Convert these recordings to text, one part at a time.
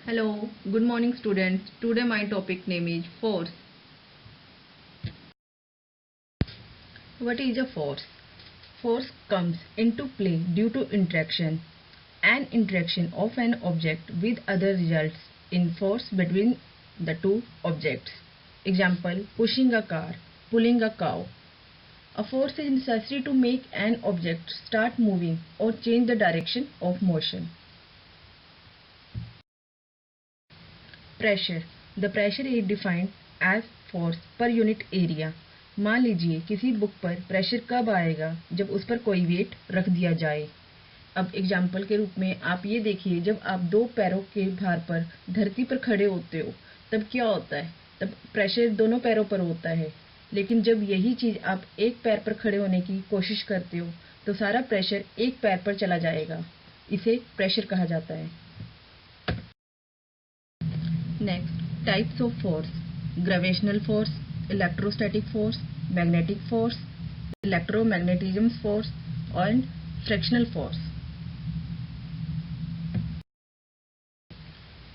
Hello, good morning students. Today my topic name is force. What is a force? Force comes into play due to interaction. An interaction of an object with other results in force between the two objects. Example, pushing a car, pulling a cow. A force is necessary to make an object start moving or change the direction of motion. Pressure the pressure is defined as force per unit area. मान लीजिए किसी book पर pressure कब आएगा जब उस पर कोई वेट रख दिया जाए। अब एग्जाम्पल के रूप में आप ये देखिए, जब आप दो पैरों के भार पर धरती पर खड़े होते हो तब क्या होता है, तब प्रेशर दोनों पैरों पर होता है। लेकिन जब यही चीज़ आप एक पैर पर खड़े होने की कोशिश करते हो तो सारा प्रेशर एक पैर पर चला जाएगा। इसे प्रेशर कहा जाता है। Next, types of force: gravitational force, electrostatic force, magnetic force, electromagnetism force and frictional force.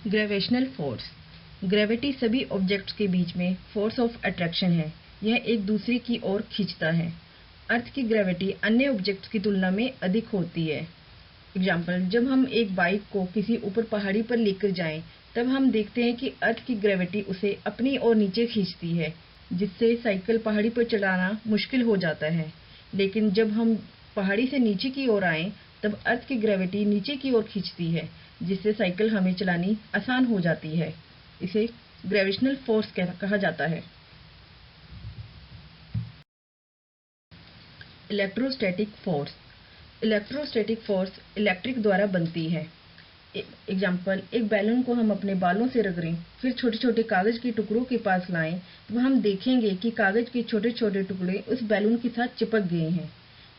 Gravitational force, gravity सभी ऑब्जेक्ट्स के बीच में फोर्स ऑफ अट्रैक्शन है। यह एक दूसरे की ओर खींचता है। अर्थ की ग्रेविटी अन्य ऑब्जेक्ट्स की तुलना में अधिक होती है। एग्जाम्पल, जब हम एक बाइक को किसी ऊपर पहाड़ी पर लेकर जाएं तब हम देखते हैं कि अर्थ की ग्रेविटी उसे अपनी ओर नीचे खींचती है, जिससे साइकिल पहाड़ी पर चलाना मुश्किल हो जाता है। लेकिन जब हम पहाड़ी से नीचे की ओर आएं तब अर्थ की ग्रेविटी नीचे की ओर खींचती है, जिससे साइकिल हमें चलानी आसान हो जाती है। इसे ग्रेविटेशनल फोर्स कहा जाता है। Electrostatic force, electrostatic force electric द्वारा बनती है। एग्जाम्पल, एक बैलून को हम अपने बालों से रगड़ें, फिर छोटे छोटे कागज के टुकड़ों के पास लाएं तो हम देखेंगे कि कागज के छोटे छोटे टुकड़े उस बैलून के साथ चिपक गए हैं।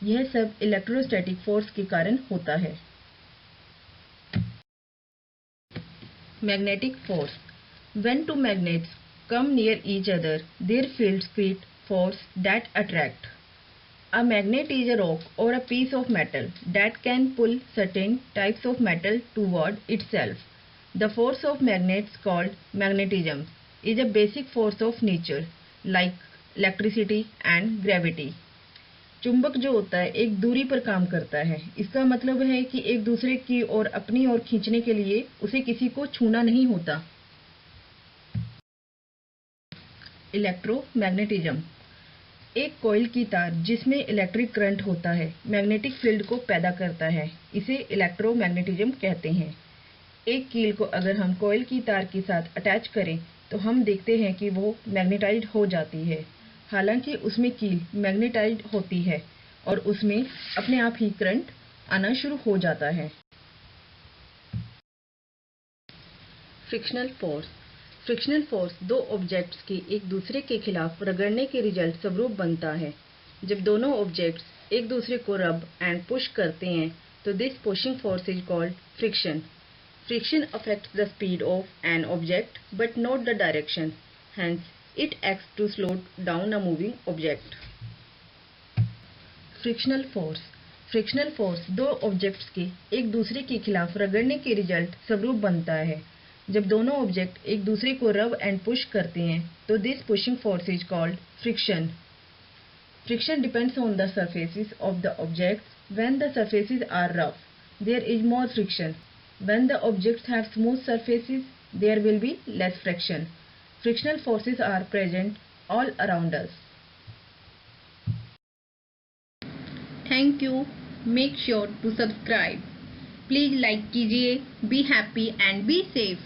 यह सब इलेक्ट्रोस्टैटिक फोर्स के कारण होता है। Magnetic force, when two magnets come near each other there fields create force that attract. A magnet is a rock or a piece of metal that can pull certain types of metal toward itself. The force of magnets, called magnetism, is a basic force of nature like electricity and gravity. चुंबक जो होता है एक दूरी पर काम करता है। इसका मतलब है कि एक दूसरे की ओर अपनी ओर खींचने के लिए उसे किसी को छूना नहीं होता। इलेक्ट्रोमैग्नेटिज्म, एक कॉइल की तार जिसमें इलेक्ट्रिक करंट होता है मैग्नेटिक फील्ड को पैदा करता है। इसे इलेक्ट्रोमैग्नेटिज्म कहते हैं। एक कील को अगर हम कॉइल की तार के साथ अटैच करें तो हम देखते हैं कि वो मैग्नेटाइज्ड हो जाती है। हालांकि उसमें कील मैग्नेटाइज्ड होती है और उसमें अपने आप ही करंट आना शुरू हो जाता है। फ्रिक्शनल फोर्स, फ्रिक्शनल फोर्स दो ऑब्जेक्ट्स के एक दूसरे के खिलाफ रगड़ने के रिजल्ट स्वरूप बनता है। जब दोनों ऑब्जेक्ट्स एक दूसरे को रब एंड पुश करते हैं तो this pushing force is called friction. Friction affects the speed of an object but not the direction, hence it acts to slow down a moving object. Frictional force, frictional force दो objects के एक दूसरे के खिलाफ रगड़ने के result स्वरूप बनता है। जब दोनों ऑब्जेक्ट एक दूसरे को रब एंड पुश करते हैं तो this pushing force is called friction. Friction depends on the surfaces of the objects. When the surfaces are rough, there is more friction. When the objects have smooth surfaces, there will be less friction. Frictional forces are present all around us. Thank you. Make sure to subscribe. Please like कीजिए. Be happy and be safe.